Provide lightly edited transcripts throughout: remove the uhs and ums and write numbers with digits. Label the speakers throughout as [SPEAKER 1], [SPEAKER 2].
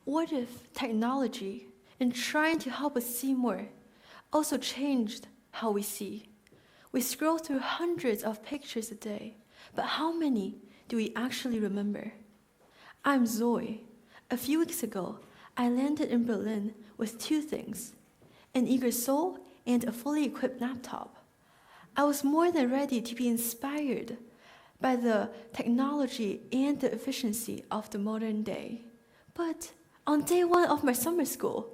[SPEAKER 1] What if technology, in trying to help us see more, also changed how we see? We scroll through hundreds of pictures a day, but how many do we actually remember? I'm Zoe. A few weeks ago, I landed in Berlin with two things: an eager soul and a fully equipped laptop. I was more than ready to be inspired by the technology and the efficiency of the modern day. But on day one of my summer school,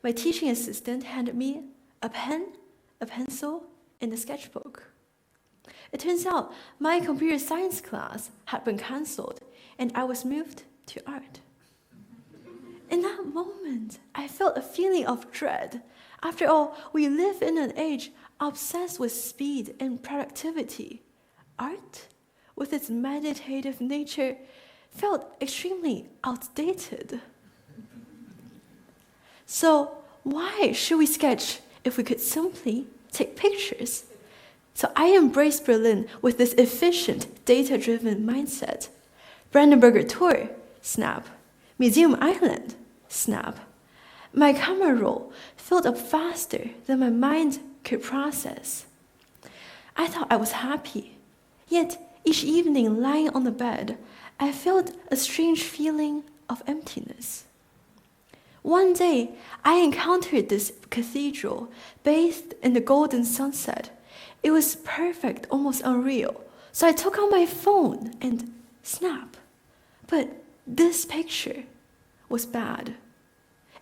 [SPEAKER 1] my teaching assistant handed me a pen, a pencil, and a sketchbook. It turns out my computer science class had been cancelled, and I was moved to art. In that moment, I felt a feeling of dread. After all, we live in an age obsessed with speed and productivity. Art, with its meditative nature, felt extremely outdated. So why should we sketch if we could simply take pictures? So I embraced Berlin with this efficient, data-driven mindset. Brandenburger Tor, snap. Museum Island, snap. My camera roll filled up faster than my mind could process. I thought I was happy. Yet each evening lying on the bed, I felt a strange feeling of emptiness. One day, I encountered this cathedral bathed in the golden sunset. It was perfect, almost unreal. So I took out my phone and snap. But this picture was bad.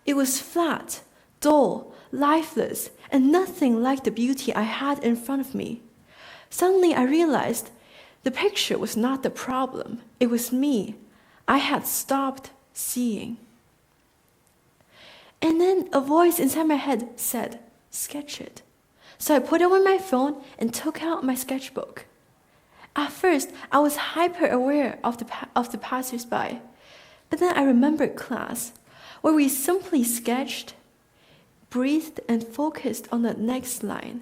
[SPEAKER 1] It was flat, dull, lifeless, and nothing like the beauty I had in front of me. Suddenly I realized the picture was not the problem. It was me. I had stopped seeing. And then a voice inside my head said, sketch it. So I put away my phone and took out my sketchbook. At first, I was hyper-aware of the passers-by. But then I remembered class, where we simply sketched, breathed, and focused on the next line.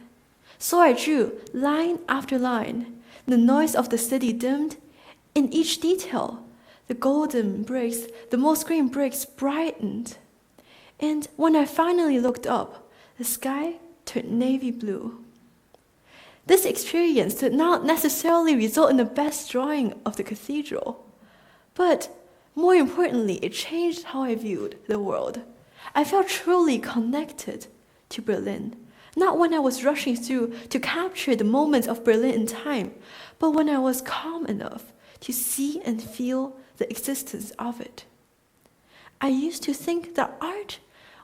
[SPEAKER 1] So I drew line after line. The noise of the city dimmed. In each detail, the golden bricks, the moss green bricks brightened. And when I finally looked up, the sky turned navy blue. This experience did not necessarily result in the best drawing of the cathedral, but more importantly, it changed how I viewed the world. I felt truly connected to Berlin, not when I was rushing through to capture the moments of Berlin in time, but when I was calm enough to see and feel the existence of it. I used to think that art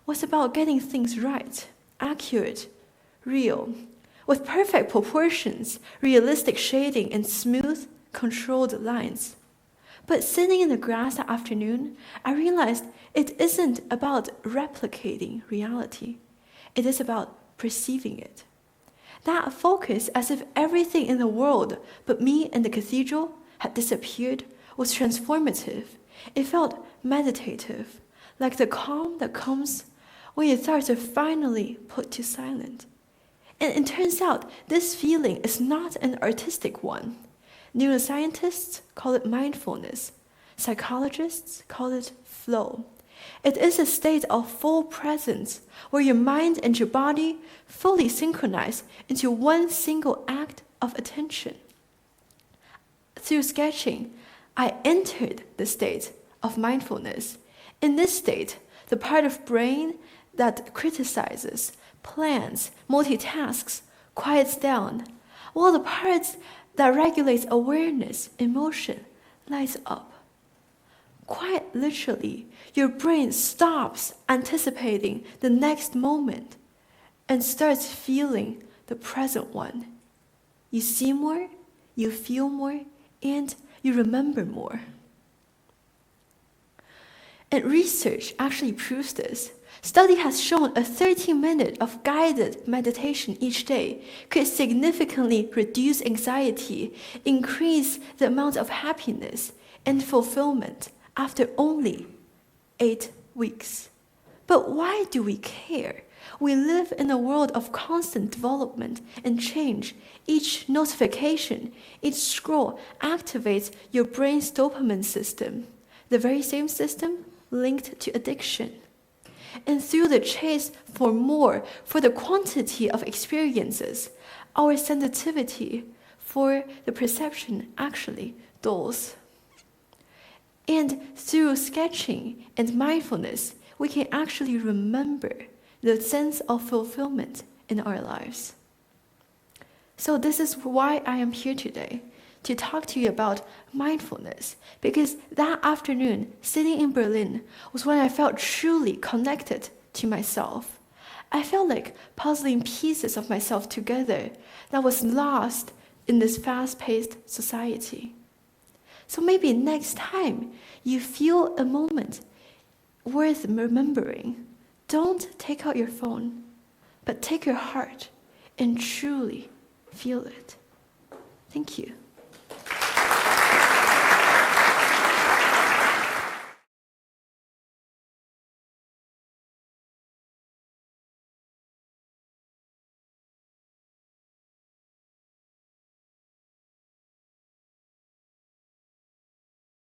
[SPEAKER 1] was about getting things right, accurate, real, with perfect proportions, realistic shading, and smooth, controlled lines. But sitting in the grass that afternoon, I realized it isn't about replicating reality. It is about perceiving it. That focus, as if everything in the world but me and the cathedral had disappeared, was transformative. It felt meditative, like the calm that comes when your thoughts are finally put to silence. And it turns out this feeling is not an artistic one. Neuroscientists call it mindfulness. Psychologists call it flow. It is a state of full presence where your mind and your body fully synchronize into one single act of attention. Through sketching, I entered the state of mindfulness. In this state, the part of brain that criticizes, plans, multitasks, quiets down, while the parts that regulates awareness, emotion, lights up. Quite literally, your brain stops anticipating the next moment and starts feeling the present one. You see more, you feel more, and you remember more. And research actually proves this. Study has shown a 30-minute of guided meditation each day could significantly reduce anxiety, increase the amount of happiness and fulfillment after only 8 weeks. But why do we care? We live in a world of constant development and change. Each notification, each scroll activates your brain's dopamine system, the very same system linked to addiction. And through the chase for more, for the quantity of experiences, our sensitivity for the perception actually dulls. And through sketching and mindfulness, we can actually remember the sense of fulfillment in our lives. So this is why I am here today, to talk to you about mindfulness, because that afternoon, sitting in Berlin, was when I felt truly connected to myself. I felt like puzzling pieces of myself together that was lost in this fast-paced society. So maybe next time you feel a moment worth remembering, don't take out your phone, but take your heart and truly feel it. Thank you.